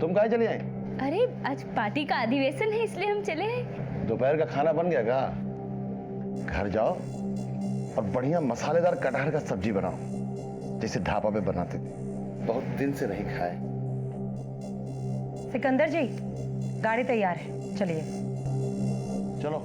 तुम कहाँ चले आए? अरे आज पार्टी का अधिवेशन है इसलिए हम चले हैं। दोपहर का खाना बन गया का? घर जाओ और बढ़िया मसालेदार कटहल का सब्जी बनाओ जैसे ढाबा पे बनाते थे। बहुत दिन से नहीं खाए। सिकंदर जी, गाड़ी तैयार है, चलिए। चलो।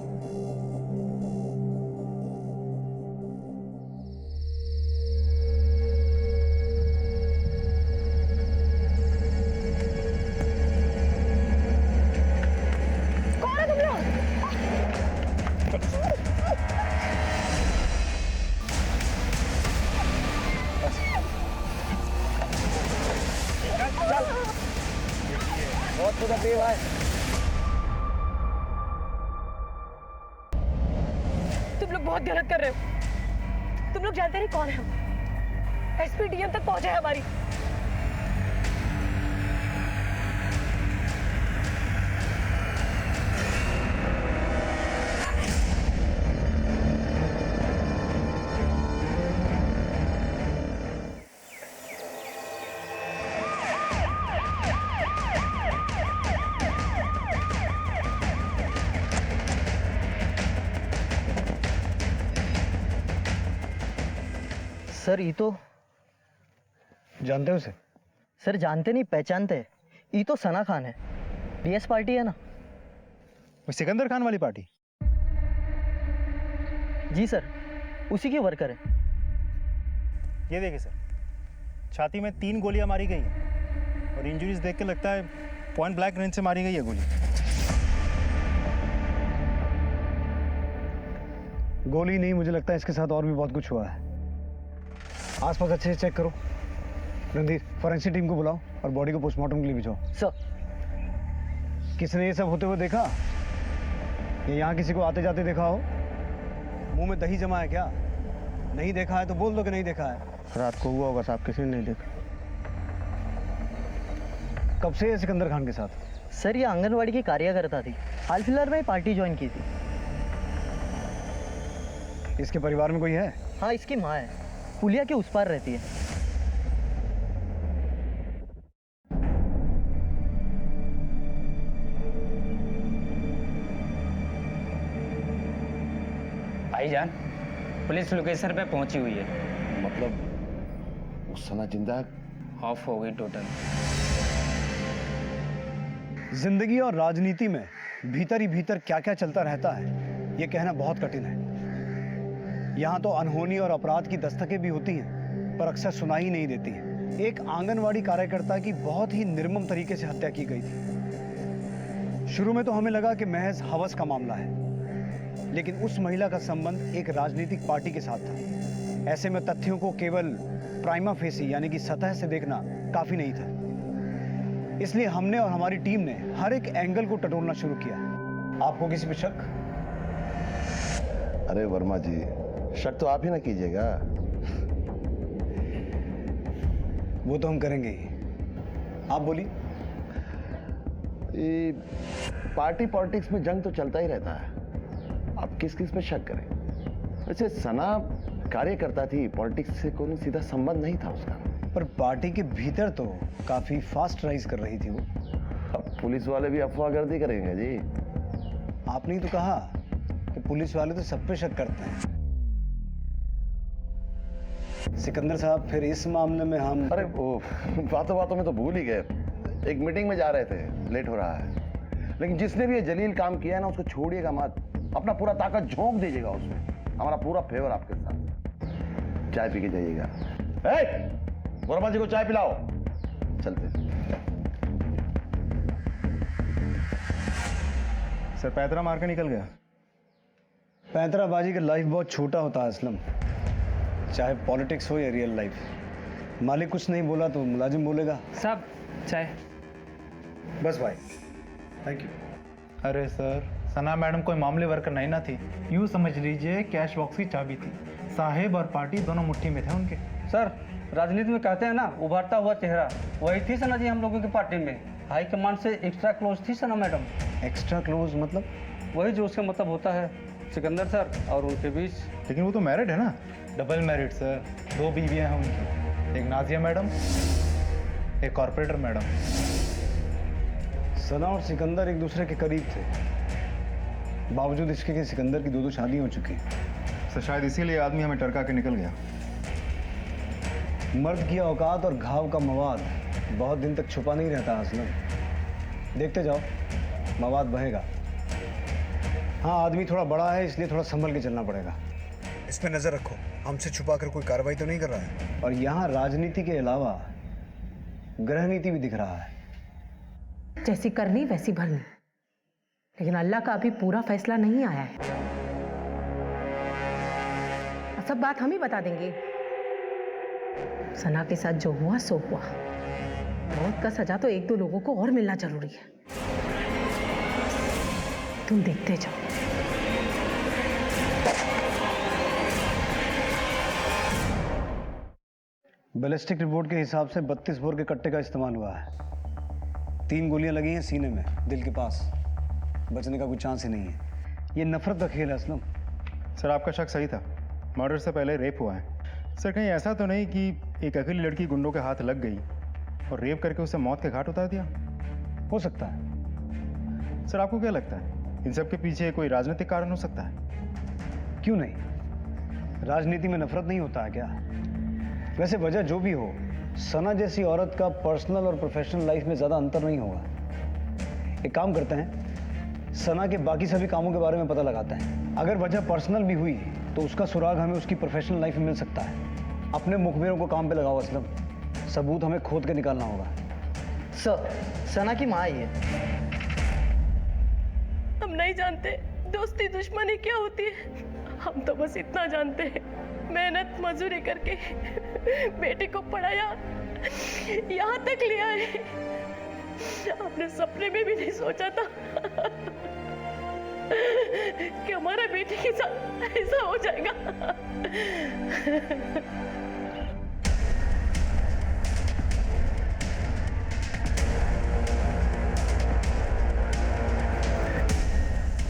बहुत तो तकलीफ है। तुम लोग बहुत गलत कर रहे हो। तुम लोग जानते नहीं कौन है हम। एसपी डीएम तक पहुंचे है हमारी। सर ये तो जानते हो उसे? सर जानते नहीं पहचानते हैं। ये तो सना खान है, पीएस पार्टी है ना। वो सिकंदर खान वाली पार्टी? जी सर, उसी के वर्कर है। ये देखिए सर, छाती में 3 गोलियां मारी गई हैं और इंजरीज देख के लगता है पॉइंट ब्लैंक रेंज से मारी गई है गोली। गोली नहीं, मुझे लगता है इसके साथ और भी बहुत कुछ हुआ है। आसपास अच्छे से चेक करो। रणधीर, फॉरेंसिक टीम को बुलाओ और बॉडी को पोस्टमार्टम के लिए भिजवाओ। सर। किसने ये सब होते हुए देखा? या यहाँ किसी को आते जाते देखा हो? मुंह में दही जमा है क्या? नहीं देखा है तो बोल दो कि नहीं देखा है। रात को हुआ होगा साहब, किसी ने नहीं देखा। कब से है सिकंदर खान के साथ? सर ये आंगनवाड़ी की कार्यकर्ता थी, हाल फिलहाल में पार्टी ज्वाइन की थी। इसके परिवार में कोई है? हाँ, इसकी माँ है, पुलिया के उस पार रहती है। भाईजान, पुलिस लोकेशन पे पहुंची हुई है। मतलब उस सना जिंदा ऑफ हो गई टोटल। जिंदगी और राजनीति में भीतर ही भीतर क्या क्या चलता रहता है ये कहना बहुत कठिन है। यहाँ तो अनहोनी और अपराध की दस्तकें भी होती हैं, पर अक्सर सुनाई नहीं देती हैं। एक आंगनवाड़ी कार्यकर्ता की बहुत ही निर्मम तरीके से हत्या की गई थी। शुरू में तो हमें लगा कि महज हवस का मामला है, लेकिन उस महिला का संबंध एक राजनीतिक पार्टी के साथ था। ऐसे में तथ्यों को केवल प्राइमा फेसी यानी कि सतह से देखना काफी नहीं था। इसलिए हमने और हमारी टीम ने हर एक एंगल को टटोलना शुरू किया। आपको किसी पे शक? अरे वर्मा जी, शक तो आप ही ना कीजिएगा। वो तो हम करेंगे ही। आप बोलिए। पार्टी पॉलिटिक्स में जंग तो चलता ही रहता है, आप किस किस पे शक करें? वैसे सना कार्यकर्ता थी, पॉलिटिक्स से कोई सीधा संबंध नहीं था उसका। पर पार्टी के भीतर तो काफी फास्ट राइज कर रही थी वो। अब पुलिस वाले भी अफवाहगर्दी करेंगे जी। आपने ही तो कहा कि पुलिस वाले तो सब पे शक करते हैं। सिकंदर साहब, फिर इस मामले में हम... अरे वो बातों बातों में तो भूल ही गए। एक मीटिंग में जा रहे थे, लेट हो रहा है। लेकिन जिसने भी ये जलील काम किया है ना, उसको छोड़िएगा मत। अपना पूरा ताकत झोंक दीजिएगा उसमें। हमारा पूरा फेवर आपके साथ। चाय पी के जाइएगा। वर्मा जी को चाय पिलाओ। चलते। सर, पैतरा मार के निकल गया। पैतराबाजी का लाइफ बहुत छोटा होता है असलम, चाहे पॉलिटिक्स हो या रियल लाइफ। मालिक कुछ नहीं बोला तो मुलाजिम बोलेगा। साहब चाय। बस भाई, थैंक यू। अरे सर, सना मैडम कोई मामूली वर्कर नहीं ना थी, यूँ समझ लीजिए कैश बॉक्स की चाबी थी। साहेब और पार्टी दोनों मुट्ठी में थे उनके। सर, राजनीति में कहते हैं ना, उभरता हुआ चेहरा, वही थी सना जी हम लोगों की पार्टी में। हाई कमांड से एक्स्ट्रा क्लोज थी सना मैडम। एक्स्ट्रा क्लोज मतलब? वही जो उसका मतलब होता है सिकंदर सर और उनके बीच। लेकिन वो तो मैरिड है ना? डबल मैरिड सर, 2 बीवियाँ हैं उनकी, एक नाजिया मैडम, एक कॉर्पोरेटर मैडम। सना और सिकंदर एक दूसरे के करीब थे, बावजूद इसके कि सिकंदर की दो शादी हो चुकी है। सर शायद इसीलिए आदमी हमें टरका के निकल गया। मर्द की औकात और घाव का मवाद बहुत दिन तक छुपा नहीं रहता असलम। देखते जाओ, मवाद बहेगा। हाँ, आदमी थोड़ा बड़ा है इसलिए थोड़ा संभल के चलना पड़ेगा। इस पे नजर रखो, हमसे छुपा कर कोई कार्रवाई तो नहीं कर रहा है। और यहाँ राजनीति के अलावा ग्रह नीति भी दिख रहा है। जैसी करनी वैसी भरनी, लेकिन अल्लाह का अभी पूरा फैसला नहीं आया है। सब बात हम ही बता देंगे। सना के साथ जो हुआ सो हुआ। मौत का सजा तो एक दो लोगों को और मिलना जरूरी है। तुम देखते जाओ। बैलिस्टिक रिपोर्ट के हिसाब से 32 बोर के कट्टे का इस्तेमाल हुआ है। 3 गोलियां लगी हैं सीने में, दिल के पास। बचने का कोई चांस ही नहीं है। ये नफरत का खेल है असलम। सर आपका शक सही था, मर्डर से पहले रेप हुआ है। सर कहीं ऐसा तो नहीं कि एक अकेली लड़की गुंडों के हाथ लग गई और रेप करके उसे मौत के घाट उतार दिया? हो सकता है। सर आपको क्या लगता है इन सब के पीछे कोई राजनीतिक कारण हो सकता है? क्यों नहीं, राजनीति में नफरत नहीं होता है क्या? वैसे वजह जो भी हो, सना जैसी औरत का पर्सनल और प्रोफेशनल लाइफ में ज्यादा अंतर नहीं होगा। एक काम करते हैं, सना के बाकी सभी कामों के बारे में पता लगाते हैं। अगर वजह पर्सनल भी हुई तो उसका सुराग हमें उसकी प्रोफेशनल लाइफ में मिल सकता है। अपने मुखबिरों को काम पे लगाओ असलम, सबूत हमें खोद के निकालना होगा। सर, सना की माँ ही है। हम नहीं जानते दोस्ती दुश्मनी क्या होती है। हम तो बस इतना जानते हैं, मेहनत मजदूरी करके बेटे को पढ़ाया, यहाँ तक लिया है। अपने सपने में भी नहीं सोचा था कि हमारा बेटे के साथ ऐसा हो जाएगा।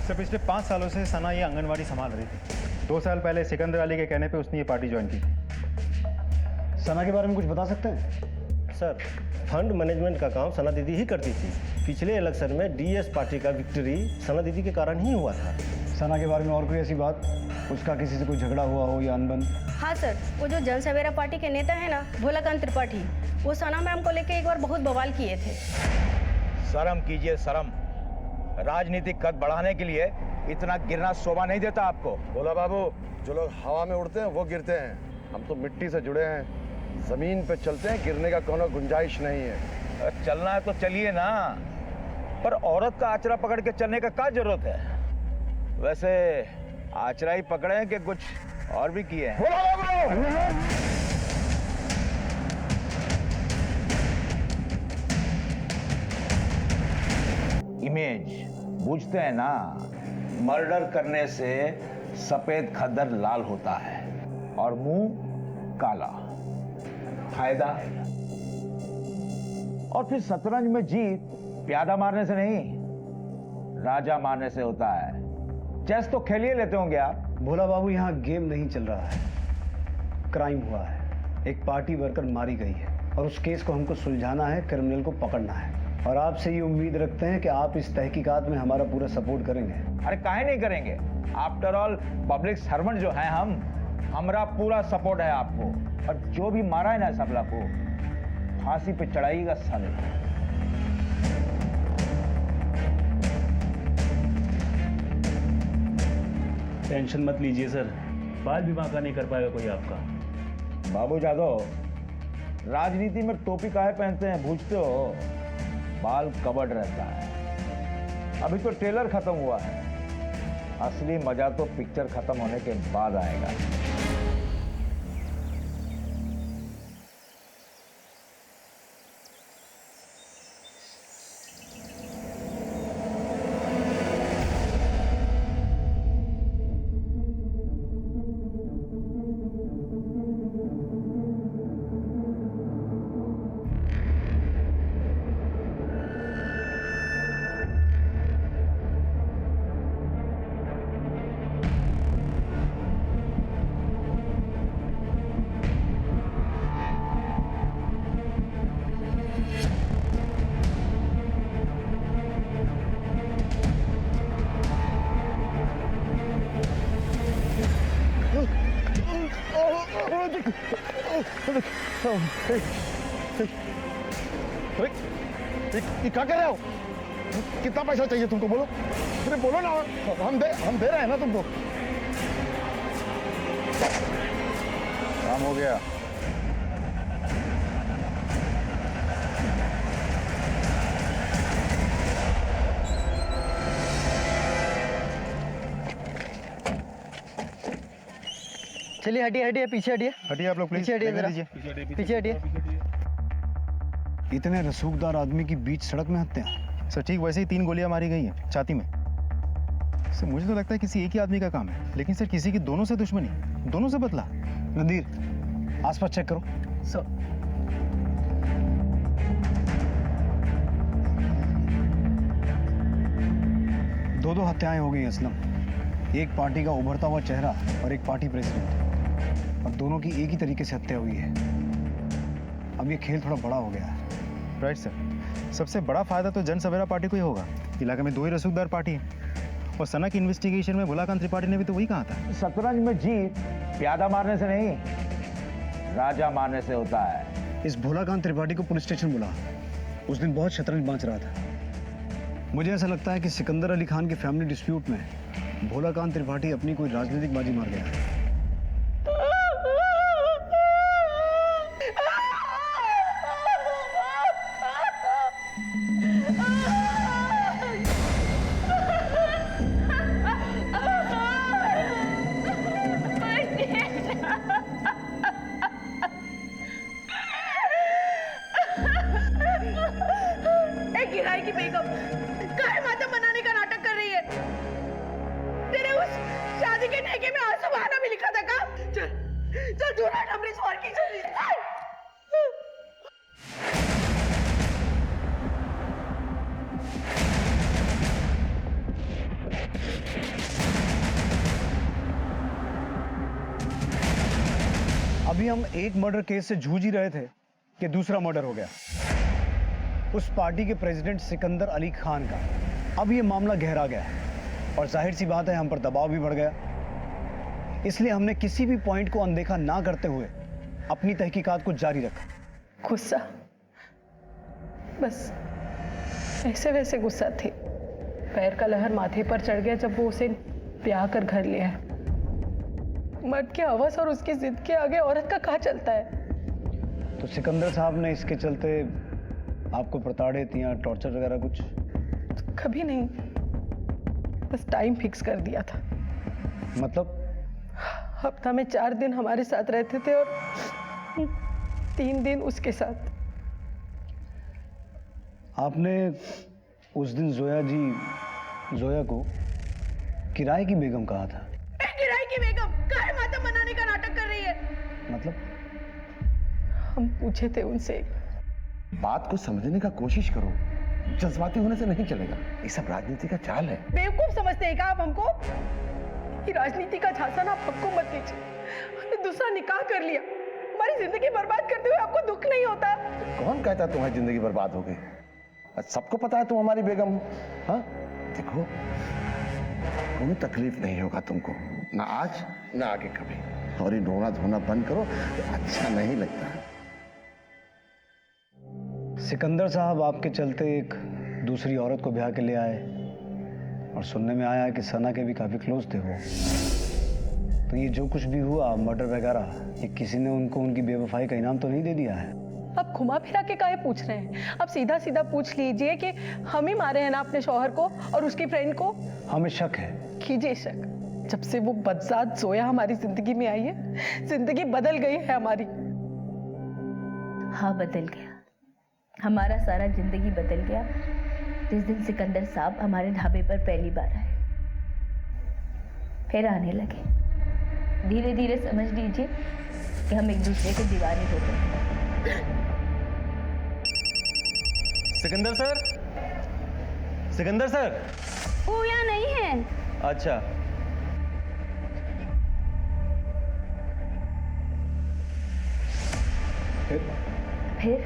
सर पिछले 5 सालों से सना ये आंगनवाड़ी संभाल रही थी। 2 साल पहले सिकंदर अली के कहने पे उसने ये पार्टी ज्वाइन की। सना के बारे में कुछ बता सकते हैं? सर, फंड मैनेजमेंट का काम सना दीदी ही करती थी। पिछले इलेक्शन में डीएस पार्टी का विक्ट्री सना दीदी के कारण ही हुआ था। सना के बारे में और कोई ऐसी बात, उसका किसी से कोई झगड़ा हुआ हो या अनबन? हाँ सर, वो जो जन सवेरा पार्टी के नेता है ना, भोलाकांत त्रिपाठी, वो सना मैम को लेके एक बार बहुत बवाल किए थे। शर्म कीजिए शर्म। राजनीतिक कद बढ़ाने के लिए इतना गिरना शोभा नहीं देता आपको। बोला बाबू, जो लोग हवा में उड़ते हैं वो गिरते हैं। हम तो मिट्टी से जुड़े हैं, जमीन पे चलते हैं, गिरने का कोनो गुंजाइश नहीं है। चलना है तो चलिए ना, पर औरत का आचरा पकड़ के चलने का क्या जरूरत है? वैसे आचरा ही पकड़े हैं कि कुछ और भी किए हैं? इमेज बूझते हैं ना, मर्डर करने से सफेद खद्दर लाल होता है और मुंह काला। फायदा और फिर शतरंज में जीत प्यादा मारने से नहीं, राजा मारने से होता है। चेस तो खेलिए लेते होंगे आप। भोला बाबू, यहाँ गेम नहीं चल रहा है, क्राइम हुआ है। एक पार्टी वर्कर मारी गई है और उस केस को हमको सुलझाना है, क्रिमिनल को पकड़ना है। और आपसे ये उम्मीद रखते हैं कि आप इस तहकीकात में हमारा पूरा सपोर्ट करेंगे। अरे काहे नहीं करेंगे? आफ्टर ऑल पब्लिक सर्वेंट जो है हम, हमारा पूरा सपोर्ट है आपको। और जो भी मारा है ना सबला को, फांसी पे चढ़ाइएगा साले। टेंशन मत लीजिए सर, बाल बीमा का नहीं कर पाएगा कोई आपका। बाबू जादव, राजनीति में टोपी काहे पहनते हैं पूछते हो? बाल कवर्ड रहता है। अभी तो ट्रेलर खत्म हुआ है, असली मजा तो पिक्चर खत्म होने के बाद आएगा। ये क्या कर रहे हो? कितना पैसा चाहिए तुमको, बोलो? अरे बोलो ना, हम दे रहे हैं ना तुमको। काम हो गया। चलिए हटिए हटिए, पीछे हटिए, हटिए आप लोग प्लीज, पीछे हटिए देखने जरा। दीजिए। पीछे हटिए। इतने रसूखदार आदमी की बीच सड़क में हत्या। सर ठीक वैसे ही 3 गोलियां मारी गई हैं छाती में। सर मुझे तो लगता है किसी एक ही आदमी का काम है, लेकिन सर किसी की दोनों से दुश्मनी, दोनों से बदला। नदीर, आसपास चेक करो। सर दो हत्याएं हो गई असलम। एक पार्टी का उभरता हुआ चेहरा और एक पार्टी प्रेसिडेंट, और दोनों की एक ही तरीके से हत्या हुई है। अब ये खेल थोड़ा बड़ा हो गया है। राइट सर, सबसे बड़ा फायदा तो जन सवेरा पार्टी को ही होगा। इलाके में 2 ही रसूखदार पार्टी है, और सना की इन्वेस्टिगेशन में भोलाकांत त्रिपाठी ने भी तो वही कहा था। शतरंज में जीत प्यादा मारने से नहीं, राजा मारने से होता है। इस भोलाकांत त्रिपाठी को पुलिस स्टेशन बुला। उस दिन बहुत शतरंज बांच रहा था। मुझे ऐसा लगता है कि सिकंदर अली खान के फैमिली डिस्प्यूट में भोलाकांत त्रिपाठी अपनी कोई राजनीतिक बाजी मार गया। किराए की बेगम काहे मातम मनाने का नाटक कर रही है? तेरे उस शादी के ठेके में आंसू बहाना भी लिखा था का? चल ढूंढ हमने स्वार की जल्दी। अभी हम एक मर्डर केस से जूझ ही रहे थे कि दूसरा मर्डर हो गया, उस पार्टी के प्रेसिडेंट सिकंदर अली खान का। अब ये मामला गहरा गया है और जाहिर सी बात है हम पर दबाव भी बढ़ गया। इसलिए हमने किसी भी पॉइंट को अनदेखा ना करते हुए अपनी तहकीकात को जारी रखा। गुस्सा, बस ऐसे वैसे गुस्सा थे। पैर का लहर माथे पर चढ़ गया जब वो उसे ब्याह कर घर ले आया। मर्द के हवस और उसकी जिद के आगे औरत का कहाँ चलता है? तो सिकंदर साहब ने इसके चलते आपको प्रताड़ित या टॉर्चर वगैरह कुछ? कभी नहीं, बस टाइम फिक्स कर दिया था। मतलब? हफ्ता में 4 दिन हमारे साथ रहते थे और 3 दिन उसके साथ। आपने उस दिन जोया को किराए की बेगम कहा था। किराए की बेगम काहे मातम मनाने का नाटक कर रही है? मतलब? हम पूछे थे उनसे। बात को समझने का कोशिश करो, जज्बाती होने से नहीं चलेगा। ये सब राजनीति का चाल है। बेवकूफ समझते हैं क्या आप हमको? ये राजनीति का झांसा ना पक्को मत दीजिए। हमने दूसरा निकाह कर लिया, हमारी जिंदगी बर्बाद करते हुए आपको दुख नहीं होता? कौन कहता है तुम्हारी जिंदगी बर्बाद हो गई? सबको पता है तुम हमारी बेगम हो। हाँ देखो, कोई तकलीफ नहीं होगा तुमको, ना आज ना आगे कभी। और ये रोना धोना बंद करो, तो अच्छा नहीं लगता। सिकंदर साहब आपके चलते एक दूसरी औरत को ब्याह के ले आए, और सुनने में आया कि सना के भी काफी क्लोज थे वो। तो ये जो कुछ भी हुआ मर्डर वगैरह, ये किसी ने उनको उनकी बेवफाई का इनाम तो नहीं दे दिया है? आप घुमा फिरा के काहे पूछ रहे हैं? आप सीधा सीधा पूछ लीजिए कि हम ही मारे हैं ना अपने शौहर को और उसकी फ्रेंड को। हमें शक है। कीजिए शक। जब से वो बदजात जोया हमारी जिंदगी में आई है, जिंदगी बदल गई है हमारी। हाँ बदल गया, हमारा सारा जिंदगी बदल गया जिस दिन सिकंदर साहब हमारे ढाबे पर पहली बार आए, फिर आने लगे। धीरे धीरे समझ लीजिए कि हम एक दूसरे के दीवाने हो गए। Sikandar sir, Sikandar sir. वो यहाँ नहीं है। अच्छा। फिर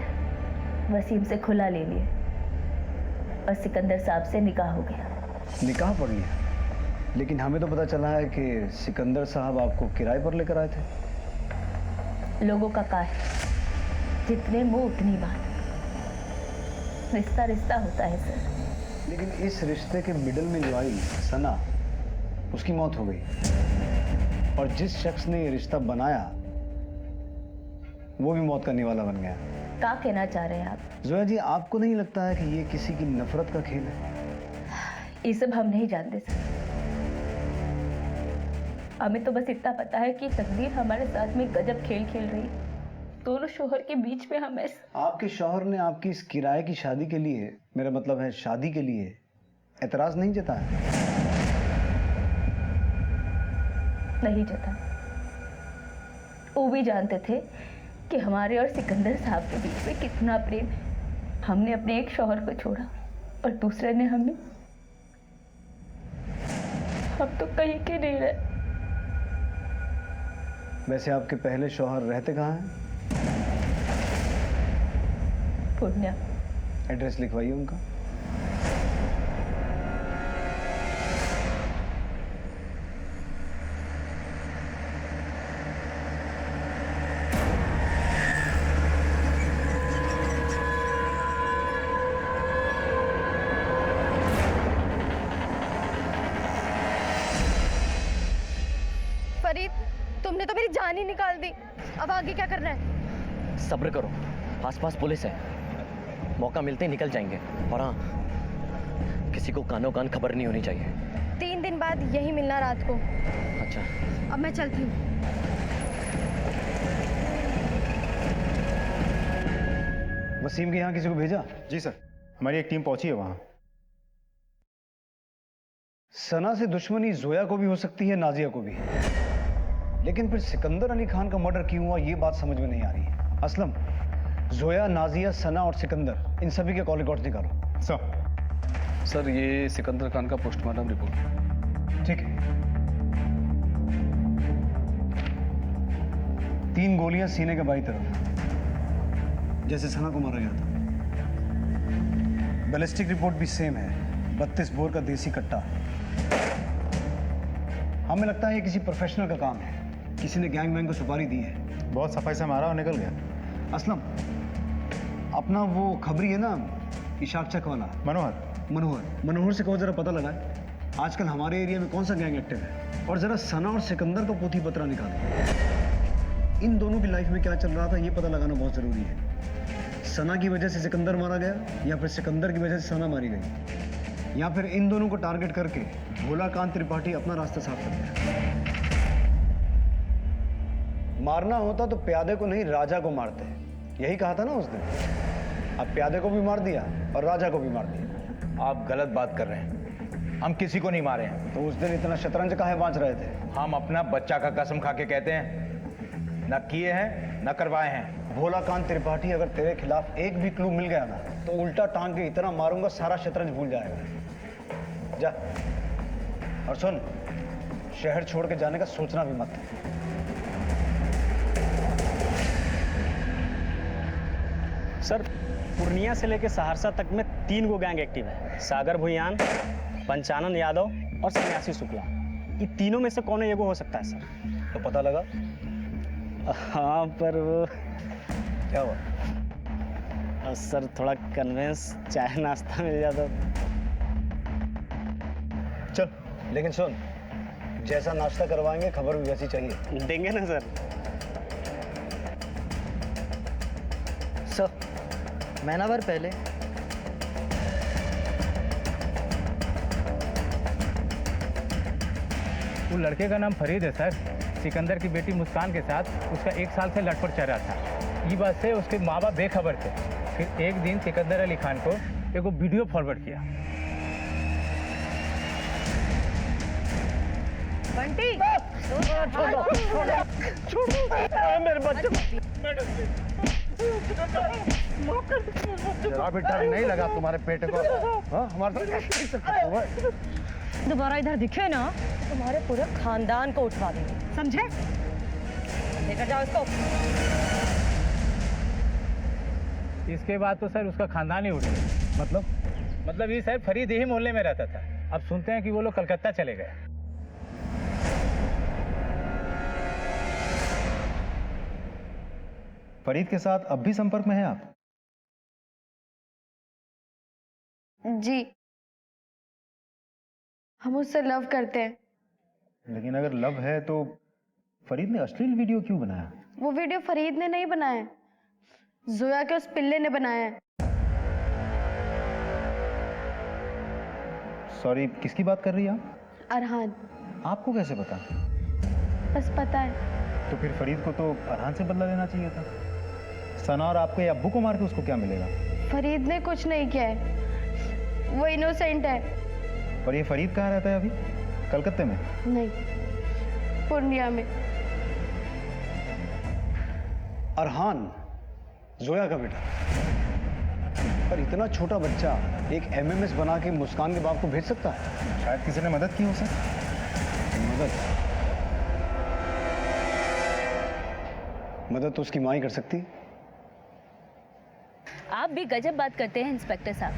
वसीम से खुला ले लिए और सिकंदर साहब से निकाह हो गया। निकाह पढ़ लिया? लेकिन हमें तो पता चला है कि सिकंदर साहब आपको किराए पर लेकर आए थे। लोगों का का है, जितने मुंह उतनी बात। रिश्ता रिश्ता होता है सर। लेकिन इस रिश्ते के मिडल में जो आई सना, उसकी मौत हो गई, और जिस शख्स ने ये रिश्ता बनाया वो भी मौत करने वाला बन गया। क्या कहना चाह रहे हैं आप? जोया जी, आपको नहीं लगता है कि ये किसी की नफरत का खेल है? ये सब हम नहीं जानते सर। हमें तो बस इतना पता है कि तकदीर हमारे साथ में गजब खेल खेल रही। दोनों शोहर के बीच में हमें। आपके शौहर ने आपकी इस किराए की शादी के लिए, मेरा मतलब है शादी के लिए, एतराज नहीं जताया? नहीं जता। वो भी जानते थे कि हमारे और सिकंदर साहब के बीच में कितना प्रेम है। हमने अपने एक शौहर को छोड़ा और दूसरे ने हमें। हम तो कहीं के नहीं रहे। वैसे आपके पहले शौहर रहते कहाँ हैं? पूर्णिया। एड्रेस लिखवाइए उनका। फरीद, तुमने तो मेरी जान ही निकाल दी। अब आगे क्या करना है? सब्र करो, आसपास पुलिस है, मौका मिलते ही निकल जाएंगे। और हाँ, किसी को कानो कान खबर नहीं होनी चाहिए। 3 दिन बाद यही मिलना रात को। अच्छा, अब मैं चलती हूँ। वसीम के यहाँ किसी को भेजा? जी सर, हमारी एक टीम पहुंची है वहां। सना से दुश्मनी जोया को भी हो सकती है, नाजिया को भी, लेकिन फिर सिकंदर अली खान का मर्डर क्यों हुआ ये बात समझ में नहीं आ रही। असलम, जोया, नाजिया, सना और सिकंदर, इन सभी के कॉल रिकॉर्ड्स निकालो। सर ये सिकंदर खान का पोस्टमार्टम रिपोर्ट। ठीक है। 3 गोलियां सीने के बाईं तरफ, जैसे सना को मारा गया था। बैलिस्टिक रिपोर्ट भी सेम है, 32 बोर का देसी कट्टा। हमें लगता है ये किसी प्रोफेशनल का काम है, किसी ने गैंग वैंग को सुपारी दी है। बहुत सफाई से मारा और निकल गया। असलम, अपना वो खबरी है ना, इशाक चक वाला, मनोहर से कहो जरा पता लगा आजकल हमारे एरिया में कौन सा गैंग एक्टिव है, और जरा सना और सिकंदर का पोथी पत्रा निकालो। इन दोनों की लाइफ में क्या चल रहा था ये पता लगाना बहुत जरूरी है। सना की वजह से सिकंदर मारा गया, या फिर सिकंदर की वजह से सना मारी गई, या फिर इन दोनों को टारगेट करके भोलाकांत त्रिपाठी अपना रास्ता साफ कर दिया। मारना होता तो प्यादे को नहीं राजा को मारते, यही कहा था ना उस दिन। अब प्यादे को भी मार दिया और राजा को भी मार दिया। आप गलत बात कर रहे हैं, हम किसी को नहीं मारे हैं। तो उस दिन इतना शतरंज काहे बांच रहे थे? हम अपना बच्चा का कसम खा के कहते हैं, न किए हैं न करवाए हैं। भोलाकांत त्रिपाठी, अगर तेरे खिलाफ एक भी क्लू मिल गया ना तो उल्टा टांग के इतना मारूंगा सारा शतरंज भूल जाएगा। जा, और सुन, शहर छोड़ के जाने का सोचना भी मत। सर, पूर्णिया से लेकर सहरसा तक में 3 गो गैंग एक्टिव है। सागर भुयान, पंचानन यादव और सन्यासी शुक्ला। ये तीनों में से कौन एगो हो सकता है सर? तो पता लगा? हाँ, पर वो क्या हुआ? सर थोड़ा कन्वेंस, चाय नाश्ता मिल जाता। चल, लेकिन सुन, जैसा नाश्ता करवाएंगे खबर भी वैसी चाहिए। देंगे ना सर। सर, महीना भर पहले वो लड़के का नाम फरीद है सर। सिकंदर की बेटी मुस्कान के साथ उसका 1 साल से लटपट चल रहा था। ये बात से उसके माँ बाप बेखबर थे। फिर एक दिन सिकंदर अली खान को एक वीडियो फॉरवर्ड किया। बंटी, मेरे बच्चे जरा भी डर नहीं लगा तुम्हारे पेट को? हाँ, हमारे साथ दोबारा इधर दिखे ना तुम्हारे पूरे खानदान को उठवा देंगे, समझे? लेकर जाओ इसको। इसके बाद तो सर उसका खानदान ही उठ गया। मतलब ये सर फरीद यही मोहल्ले में रहता था। अब सुनते हैं कि वो लोग कलकत्ता चले गए। फरीद के साथ अब भी संपर्क में हैं आप? जी, हम उससे लव करते हैं। लेकिन अगर लव है तो फरीद ने अश्लील वीडियो क्यों बनाया? वो वीडियो फरीद ने नहीं बनाया, जोया के उस पिल्ले ने बनाया है। सॉरी, किसकी बात कर रही हैं आप? अरहान। आपको कैसे पता? बस पता है। तो फिर फरीद को तो अरहान से बदला लेना चाहिए था। सना और आपके अब्बू को मार के उसको क्या मिलेगा? फरीद ने कुछ नहीं किया है, वो इनोसेंट है। और ये फरीद कहाँ रहता है अभी? कलकत्ते में? नहीं, पूर्णिया में। अरहान जोया का बेटा, पर इतना छोटा बच्चा एक एमएमएस बना के मुस्कान के बाप को भेज सकता है? शायद किसी ने मदद की हो सर। मदद तो उसकी माँ ही कर सकती है। आप भी गजब बात करते हैं इंस्पेक्टर साहब।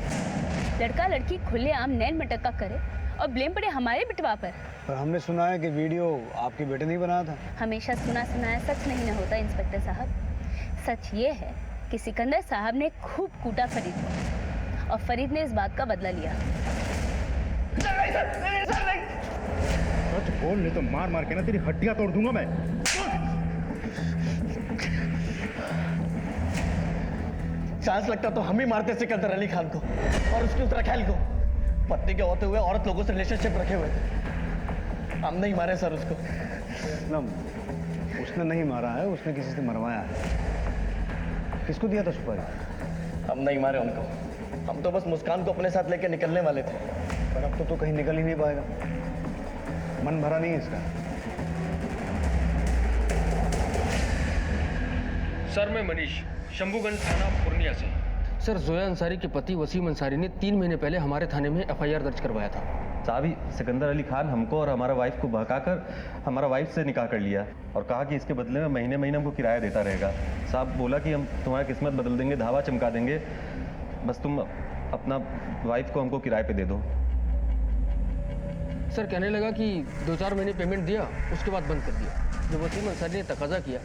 लड़का लड़की खुलेआम नैन मटक्का करे और ब्लेम पड़े हमारे बिटवा पर। पर हमने सुना है कि वीडियो आपके बेटे ने ही बनाया था। हमेशा सुना सुनाया सच नहीं ना होता इंस्पेक्टर साहब। सच ये है कि सिकंदर साहब ने खूब कूटा फरीद को और फरीद ने इस बात का बदला लिया। सच बोल, नहीं तो मार मार के ना तेरी हड्डियां तोड़ दूंगा मैं। चांस लगता तो हम ही मारते सिकंदर अली खान को और उसकी उत्तराखैल को। पत्नी के होते हुए औरत लोगों से रिलेशनशिप रखे हुए थे। हम नहीं मारे सर उसको। उसने नहीं मारा है, उसने किसी से मरवाया है। किसको दिया था सुपारी? हम नहीं मारे उनको, हम तो बस मुस्कान को अपने साथ लेके निकलने वाले थे। पर अब तो कहीं निकल ही नहीं पाएगा, मन भरा नहीं है इसका। सर मैं मनीष, शंभूगंज थाना पूर्णिया से। सर जोया अंसारी के पति वसीम अंसारी ने 3 महीने पहले हमारे थाने में एफआईआर दर्ज करवाया था। साहब, सिकंदर अली खान हमको और हमारा वाइफ को बहकाकर हमारा वाइफ से निकाह कर लिया और कहा कि इसके बदले में महीने महीने हमको किराया देता रहेगा। साहब बोला कि हम तुम्हारी किस्मत बदल देंगे, धावा चमका देंगे, बस तुम अपना वाइफ को हमको किराए पे दे दो। सर कहने लगा कि 2-4 महीने पेमेंट दिया, उसके बाद बंद कर दिया। जब वसीम अंसारी ने तकाजा किया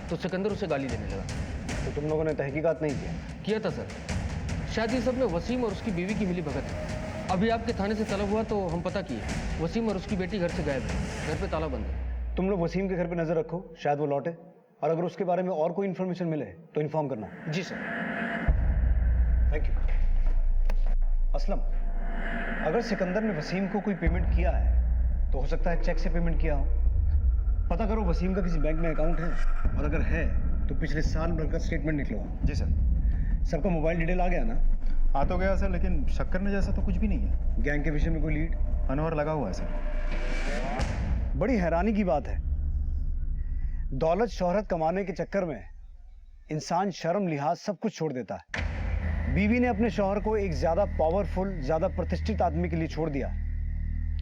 तो सिकंदर उसे गाली देने लगा। तो तुम लोगों ने तहकीकात नहीं किया था सर। शायद ये सब में वसीम और उसकी बीवी की मिली भगत है। अभी आपके थाने से तलब हुआ तो हम पता किए, वसीम और उसकी बेटी घर से गायब है, घर पे ताला बंद है। तुम लोग वसीम के घर पे नजर रखो, शायद वो लौटे, और अगर उसके बारे में और कोई इन्फॉर्मेशन मिले तो इन्फॉर्म करना। जी सर। Thank you. असलम, अगर सिकंदर ने वसीम को कोई पेमेंट किया है तो हो सकता है चेक से पेमेंट किया हो। पता करो वसीम का किसी बैंक में अकाउंट है, और अगर है तो पिछले साल भर का स्टेटमेंट निकलवाओ। जी सर। सबका मोबाइल डिटेल आ गया ना? आ तो गया सर, लेकिन शक करने जैसा तो कुछ भी नहीं है। गैंग के विषय में कोई लीड? अनवर लगा हुआ है सर। बड़ी हैरानी की बात है, दौलत शोहरत कमाने के चक्कर में इंसान शर्म लिहाज सब कुछ छोड़ देता है। बीवी ने अपने शौहर को एक ज्यादा पावरफुल, ज्यादा प्रतिष्ठित आदमी के लिए छोड़ दिया,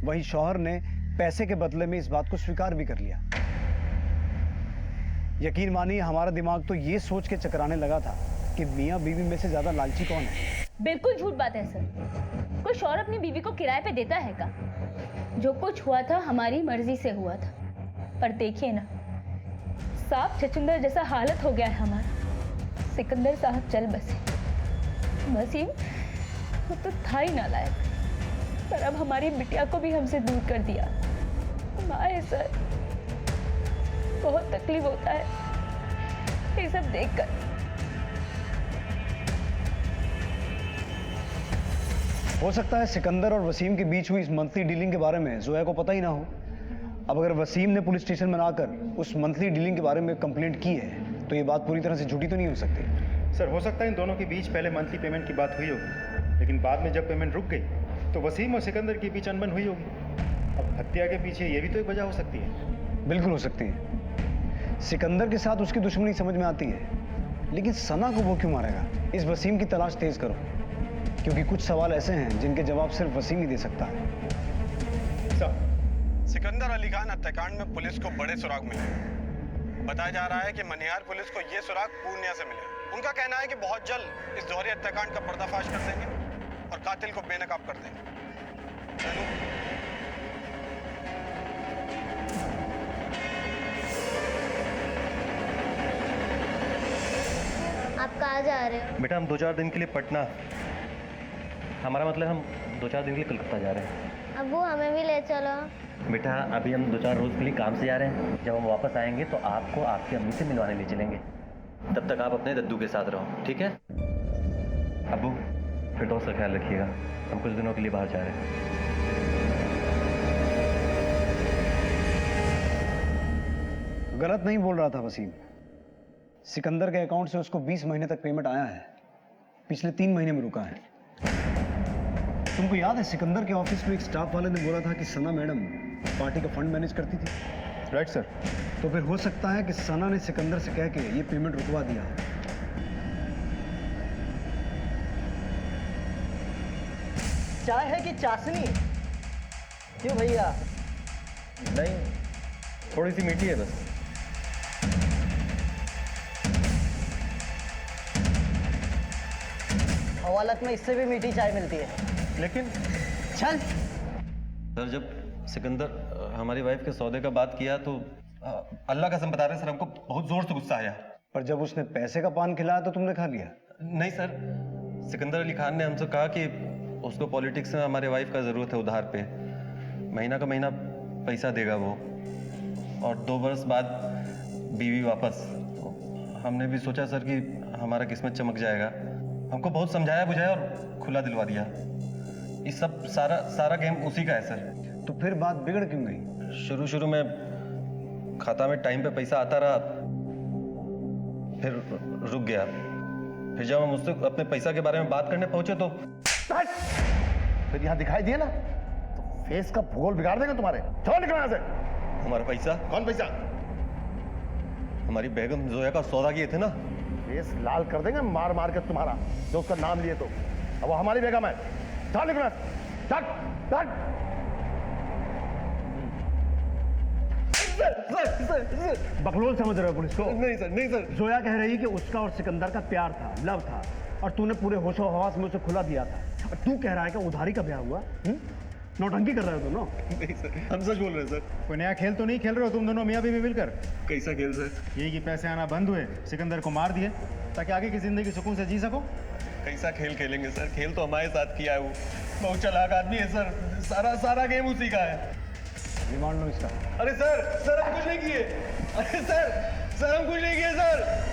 वहीं शौहर ने पैसे के बदले में इस बात को स्वीकार भी कर लिया। यकीन मानिए हमारा दिमाग तो ये सोच के चकराने लगा था कि मियाँ बीवी में से ज्यादा लालची कौन है। बिल्कुल झूठ बात है सर। कोई शौहर अपनी बीवी को किराए पे देता है का? जो कुछ हुआ था हमारी मर्जी से हुआ था, पर देखिए ना, साफ छचुंदर जैसा हालत हो गया है हमारा। सिकंदर साहब चल बसे, वसीम वो तो था ही नालायक, पर अब हमारी बिटिया को भी हमसे दूर कर दिया। माए सर, बहुत तकलीफ होता है ये सब देखकर। हो सकता है सिकंदर और वसीम के बीच हुई इस मंथली डीलिंग के बारे में जोया को पता ही ना हो। अब अगर वसीम ने पुलिस स्टेशन में आकर उस मंथली डीलिंग के बारे में कंप्लेंट की है तो ये बात पूरी तरह से झूठी तो नहीं हो सकती। सर हो सकता है इन दोनों के बीच पहले मंथली पेमेंट की बात हुई होगी, लेकिन बाद में जब पेमेंट रुक गई तो वसीम और सिकंदर के बीच अनबन हुई होगी। अब हत्या के पीछे ये भी तो एक वजह हो सकती है। बिल्कुल हो सकती है। सिकंदर के साथ उसकी दुश्मनी समझ में आती है, लेकिन सना को वो क्यों मारेगा? इस वसीम की तलाश तेज करो, क्योंकि कुछ सवाल ऐसे हैं जिनके जवाब सिर्फ वसीम ही दे सकता है। सिकंदर अली खान हत्याकांड में पुलिस को बड़े सुराग मिले। बताया जा रहा है कि मनिहार पुलिस को ये सुराग पूर्णिया से मिले। उनका कहना है कि बहुत जल्द इस दोहरे हत्याकांड का पर्दाफाश कर देंगे और कातिल को बेनकाब कर देंगे। आप कहाँ जा रहे हो? बेटा हम 2-4 दिन के लिए पटना, हमारा मतलब हम 2-4 दिन के लिए कलकत्ता जा रहे हैं। अब्बू हमें भी ले चलो। बेटा अभी हम 2-4 रोज के लिए काम से जा रहे हैं, जब हम वापस आएंगे तो आपको आपकी अम्मी से मिलवाने ले चलेंगे। तब तक आप अपने दद्दू के साथ रहो, ठीक है? अब्बू फिर दोस्त का ख्याल रखिएगा, हम कुछ दिनों के लिए बाहर जा रहे हैं। गलत नहीं बोल रहा था वसीम। सिकंदर के अकाउंट से उसको 20 महीने तक पेमेंट आया है, पिछले 3 महीने में रुका है। तुमको याद है सिकंदर के ऑफिस में एक स्टाफ वाले ने बोला था कि सना मैडम पार्टी का फंड मैनेज करती थी? Right sir. तो फिर हो सकता है कि सना ने सिकंदर से कह के ये पेमेंट रुकवा दिया। चाय है कि चाशनी? क्यों भैया? नहीं, थोड़ी सी मीठी है बस। हवालत में इससे भी मीठी चाय मिलती है। लेकिन चल। सर जब सिकंदर हमारी वाइफ के सौदे का बात किया तो अल्लाह कसम बता रहे हैं सर, हमको बहुत जोर से गुस्सा आया। पर जब उसने पैसे का पान खिलाया तो तुमने खा लिया? नहीं सर, सिकंदर अली खान ने हमसे कहा कि उसको पॉलिटिक्स में हमारे वाइफ का ज़रूरत है उधार पे, महीना का महीना पैसा देगा वो, और 2 बरस बाद बीवी वापस। तो हमने भी सोचा सर कि हमारा किस्मत चमक जाएगा, हमको बहुत समझाया बुझाया और खुला दिलवा दिया। ये सब सारा गेम उसी का है सर। तो फिर बात बिगड़ क्यों गई? शुरू में खाता में टाइम पे पैसा आता रहा, फिर रुक गया। फिर जब हम उससे अपने पैसा के बारे में बात करने पहुंचे तो फिर यहाँ दिखाई दिए ना तो फेस का भूगोल बिगाड़ देंगे तुम्हारे। चलो निकलो यहाँ से। हमारा पैसा? कौन पैसा? हमारी बेगम जोया का सौदा किए थे ना। फेस लाल कर देंगे मार मार के तुम्हारा, जो उसका नाम लिए तो। अब वो हमारी बेगम है। चलो निकलो यहाँ से। चल। बकलोल समझ रहे हो पुलिस को? नहीं सर, नहीं सर। जोया कह रही कि उसका और सिकंदर का प्यार था, लव था, और तूने पूरे होशो हवास में उसे खुला दिया था। और तू कह रहा है कि उधारी का ब्याह हुआ? नौटंकी कर रहे हो दोनों? नहीं सर, हम सच बोल रहे हैं सर। कोई नया खेल तो नहीं खेल रहे हो तुम दोनों मियाँ बीवी मिलकर? कैसा खेल सर? यही कि पैसे आना बंद हुए, सिकंदर को मार दिए ताकि आगे की जिंदगी सुकून से जी सको। कैसा खेल खेलेंगे सर? खेल तो हमारे साथ किया है वो, बहुत चालाक आदमी है सर। सारा गेम उसी का है। रिमांड लो इसका। अरे सर हम कुछ नहीं किए। अरे सर हम कुछ नहीं किए सर।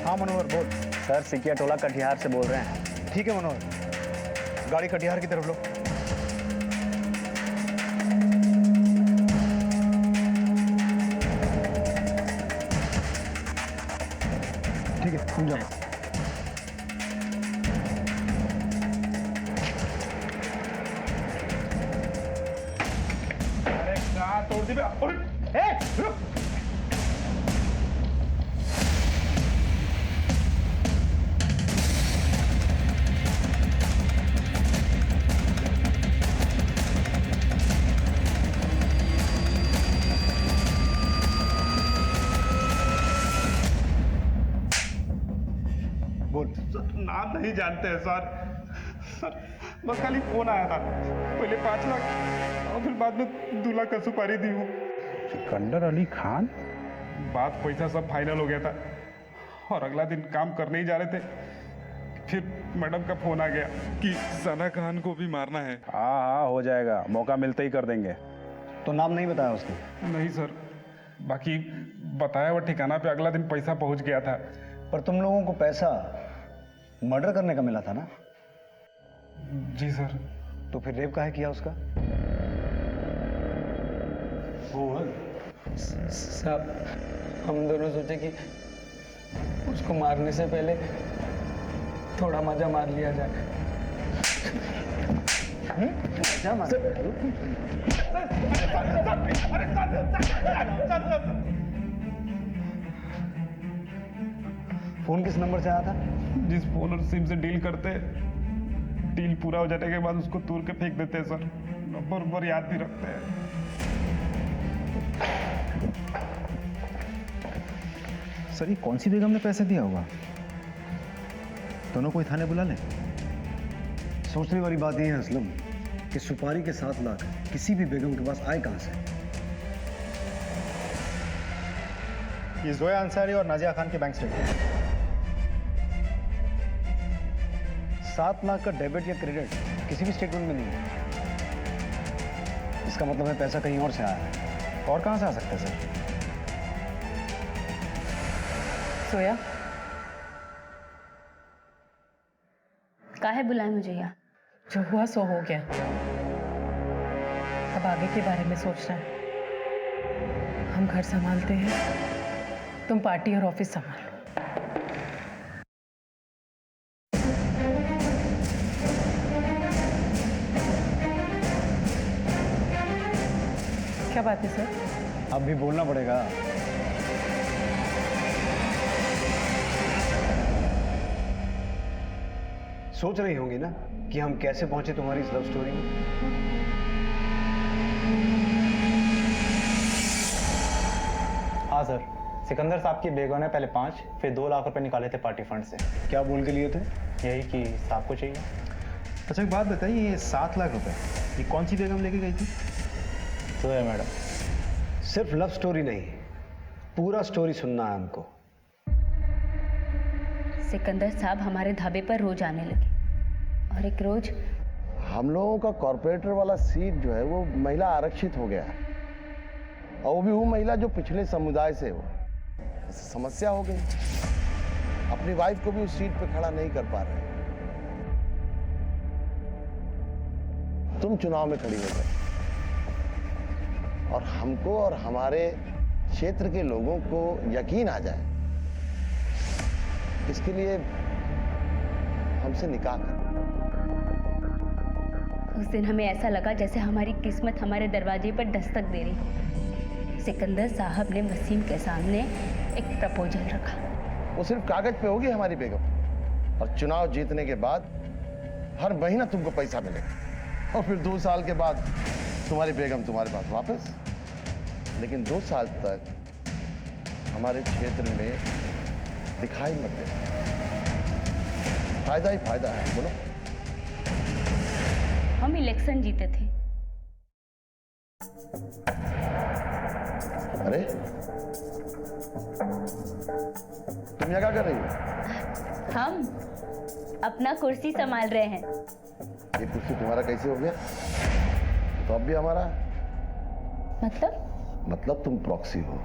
हाँ मनोहर बोल। सर सिकिया टोला कटिहार से बोल रहे हैं। ठीक है मनोहर, गाड़ी कटिहार की तरफ लो। ठीक है तुम जाओ। अरे कहाँ तोड़ दी? रुक। नाम नहीं जानते हैं सर, बस खाली फोन आया था। पहले 5 लाख और फिर बाद में 2 लाख का सुपारी दी हूँ। सिकंदर अली खान? बात पैसा सब फाइनल हो गया था और अगला दिन काम करने ही जा रहे थे, फिर मैडम का फोन आ गया कि सना खान को भी मारना है। हाँ हो जाएगा, मौका मिलते ही कर देंगे। तो नाम नहीं बताया उसने? नहीं सर, बाकी बताया वो ठिकाना पे अगला दिन पैसा पहुंच गया था। पर तुम लोगों को पैसा मर्डर करने का मिला था ना? जी सर। तो फिर रेप काहे किया उसका? साहब हम दोनों सोचे कि उसको मारने से पहले थोड़ा मजा मार लिया जाए। मजा मार? फोन किस नंबर से आया था? जिस फोन और सिम से डील करते डील पूरा हो जाने के बाद उसको तोड़ के फेंक देते हैं सर। नंबर याद भी रखते हैं। सर ये कौन सी बेगम ने पैसे दिया होगा? दोनों को थाने बुला लें। सोचने वाली बात यह है असलम कि सुपारी के 7 लाख किसी भी बेगम के पास आए कहां से? ये जोया अंसारी और नाजिया खान के बैंक स्टेटमेंट। 7 लाख का डेबिट या क्रेडिट किसी भी स्टेटमेंट में नहीं है। इसका मतलब है पैसा कहीं और से आया है। और कहां से आ सकता है सर? सोया, काहे बुलाए मुझे यहाँ? जो हुआ सो हो गया, अब आगे के बारे में सोचना है। हम घर संभालते हैं, तुम पार्टी और ऑफिस संभालो। क्या बात है सर? अब भी बोलना पड़ेगा। सोच रही होंगी ना कि हम कैसे पहुंचे तुम्हारी इस लव स्टोरी में। हाँ सर, सिकंदर साहब की बेगम ने पहले 5 फिर 2 लाख रुपए निकाले थे पार्टी फंड से। क्या बोल के लिए थे? यही कि साहब को चाहिए। अच्छा एक बात बताइए, ये 7 लाख रुपए ये कौन सी बेगम लेके गई थी? तो है मैडम। सिर्फ लव स्टोरी नहीं, पूरा स्टोरी सुनना है हमको। सिकंदर साहब हमारे ढाबे पर रोज आने लगे और एक रोज हम लोगों का कॉर्पोरेटर वाला सीट जो है वो महिला आरक्षित हो गया है, और वो भी वो महिला जो पिछले समुदाय से हो। समस्या हो गई, अपनी वाइफ को भी उस सीट पे खड़ा नहीं कर पा रहे। तुम चुनाव में खड़ी हो गई और हमको और हमारे क्षेत्र के लोगों को यकीन आ जाए, इसके लिए हमसे निकाह कर। उस दिन हमें ऐसा लगा जैसे हमारी किस्मत हमारे दरवाजे पर दस्तक दे रही। सिकंदर साहब ने वसीम के सामने एक प्रपोजल रखा। वो सिर्फ कागज पे होगी हमारी बेगम, और चुनाव जीतने के बाद हर महीना तुमको पैसा मिलेगा, और फिर 2 साल के बाद तुम्हारी बेगम तुम्हारे पास वापस। लेकिन 2 साल तक हमारे क्षेत्र में दिखाई मत देना। फायदा ही फायदा है। बोलो। हम इलेक्शन जीते थे। अरे तुम यहाँ क्या कर रही हो? हम अपना कुर्सी संभाल रहे हैं। ये कुर्सी तुम्हारा कैसे हो गया? तो अब भी हमारा। मतलब तुम प्रॉक्सी हो।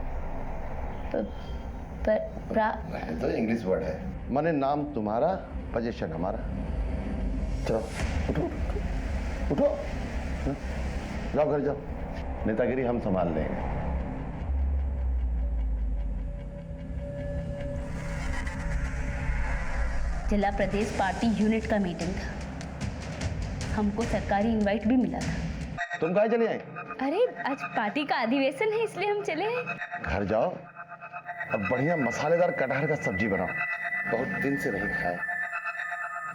तो इंग्लिश वर्ड है, माने नाम तुम्हारा, पोजीशन हमारा। चलो उठो उठो, जाओ घर जाओ, नेतागिरी हम संभाल लेंगे। जिला प्रदेश पार्टी यूनिट का मीटिंग था, हमको सरकारी इनवाइट भी मिला था। तुम कहाँ चले आए? अरे आज पार्टी का अधिवेशन है, इसलिए हम चले आए। घर जाओ और बढ़िया मसालेदार कटहर का सब्जी बनाओ, बहुत दिन से नहीं खाया।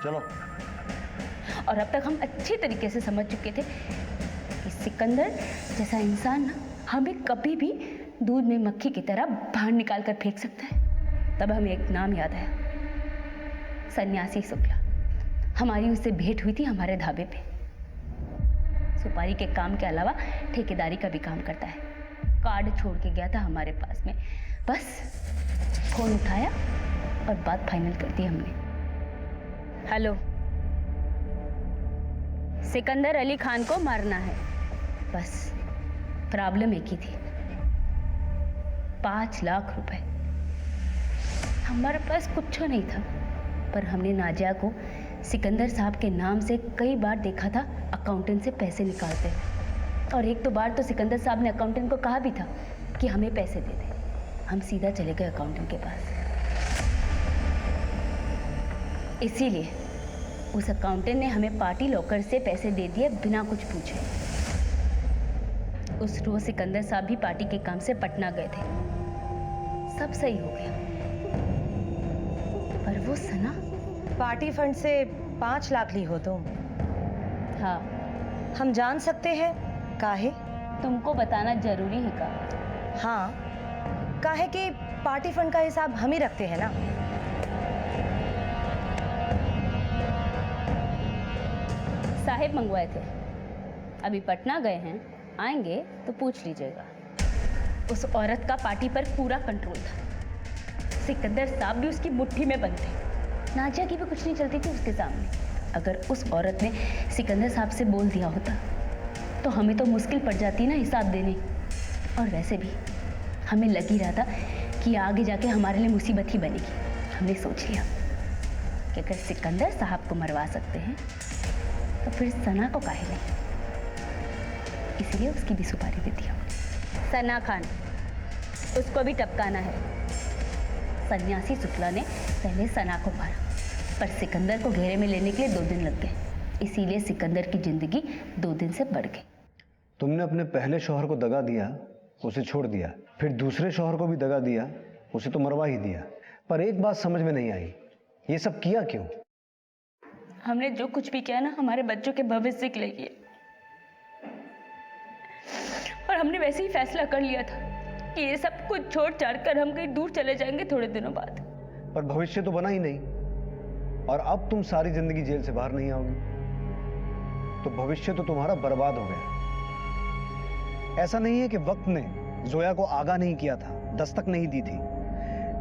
चलो। और अब तक हम अच्छे तरीके से समझ चुके थे कि सिकंदर जैसा इंसान ना हमें कभी भी दूध में मक्खी की तरह बाहर निकाल कर फेंक सकता है। तब हमें एक नाम याद आया, सन्यासी शुक्ला। हमारी उससे भेंट हुई थी हमारे ढाबे पे। सुपारी के काम के अलावा ठेकेदारी का भी काम करता है। कार्ड छोड़ के गया था हमारे पास में, बस फोन उठाया और बात फाइनल कर दी हमने। हेलो, सिकंदर अली खान को मारना है, बस प्रॉब्लम एक ही थी, 5 लाख रुपए। हमारे पास कुछ नहीं था, पर हमने नाजिया को सिकंदर साहब के नाम से कई बार देखा था अकाउंटेंट से पैसे निकालते, और एक दो बार तो सिकंदर साहब ने अकाउंटेंट को कहा भी था कि हमें पैसे दे दे। हम सीधा चले गए अकाउंटेंट के पास। इसीलिए उस अकाउंटेंट ने हमें पार्टी लॉकर से पैसे दे दिए बिना कुछ पूछे। उस रोज सिकंदर साहब भी पार्टी के काम से पटना गए थे। सब सही हो गया, पर वो सना पार्टी फंड से 5 लाख ली हो तुम? हाँ। हम जान सकते हैं काहे? तुमको बताना जरूरी है का? हाँ, काहे कि पार्टी फंड का हिसाब हम ही रखते हैं ना। साहेब मंगवाए थे, अभी पटना गए हैं, आएंगे तो पूछ लीजिएगा। उस औरत का पार्टी पर पूरा कंट्रोल था। सिकंदर साहब भी उसकी मुट्ठी में बंद थे। नाजिया की भी कुछ नहीं चलती थी उसके सामने। अगर उस औरत ने सिकंदर साहब से बोल दिया होता तो हमें तो मुश्किल पड़ जाती ना हिसाब देने। और वैसे भी हमें लग ही रहा था कि आगे जाके हमारे लिए मुसीबत ही बनेगी। हमने सोच लिया कि अगर सिकंदर साहब को मरवा सकते हैं तो फिर सना को काहे नहीं। इसीलिए उसकी भी सुपारी दे दी हमने। सना खान, उसको भी टपकाना है। सन्यासी शुक्ला ने पहले सना को मारा, पर सिकंदर को घेरे में लेने के लिए 2 दिन लग गए। इसीलिए सिकंदर की जिंदगी 2 दिन से बढ़ गई। तुमने अपने पहले शौहर को दगा दिया, उसे छोड़ दिया, फिर दूसरे शौहर को भी दगा दिया, उसे तो मरवा ही दिया। पर एक बात समझ में नहीं आई, ये सब किया क्यों? हमने जो कुछ भी किया ना, हमारे बच्चों के भविष्य के लिए किया। और हमने वैसे ही फैसला कर लिया था कि ये सब कुछ छोड़ छाड़ कर हम कहीं दूर चले जाएंगे थोड़े दिनों बाद। पर भविष्य तो बना ही नहीं, और अब तुम सारी जिंदगी जेल से बाहर नहीं आओगी, तो भविष्य तो तुम्हारा बर्बाद हो गया। ऐसा नहीं है कि वक्त ने जोया को आगाह नहीं किया था, दस्तक नहीं दी थी।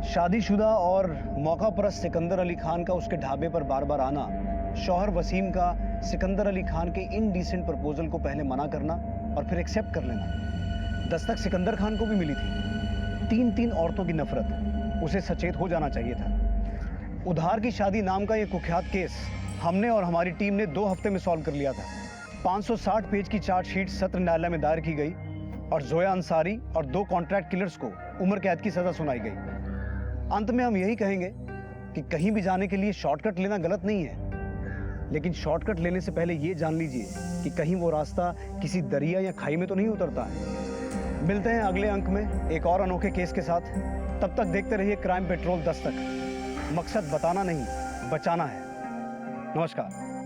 शादीशुदा और मौका परस्त सिकंदर अली खान का उसके ढाबे पर बार बार आना, शौहर वसीम का सिकंदर अली खान के इनडिसेंट प्रपोजल को पहले मना करना और फिर एक्सेप्ट कर लेना, दस्तक सिकंदर खान को भी मिली थी। 3 औरतों की नफरत, उसे सचेत हो जाना चाहिए था। उधार की शादी नाम का यह कुख्यात केस हमने और हमारी टीम ने 2 हफ्ते में सॉल्व कर लिया था। 560 पेज की चार्जशीट सत्र न्यायालय में दायर की गई और जोया अंसारी और 2 कॉन्ट्रैक्ट किलर्स को उम्र कैद की सजा सुनाई गई। अंत में हम यही कहेंगे कि कहीं भी जाने के लिए शॉर्टकट लेना गलत नहीं है, लेकिन शॉर्टकट लेने से पहले ये जान लीजिए कि कहीं वो रास्ता किसी दरिया या खाई में तो नहीं उतरता है। मिलते हैं अगले अंक में एक और अनोखे केस के साथ। तब तक देखते रहिए क्राइम पेट्रोल दस्तक। मकसद बताना नहीं, बचाना है। नमस्कार।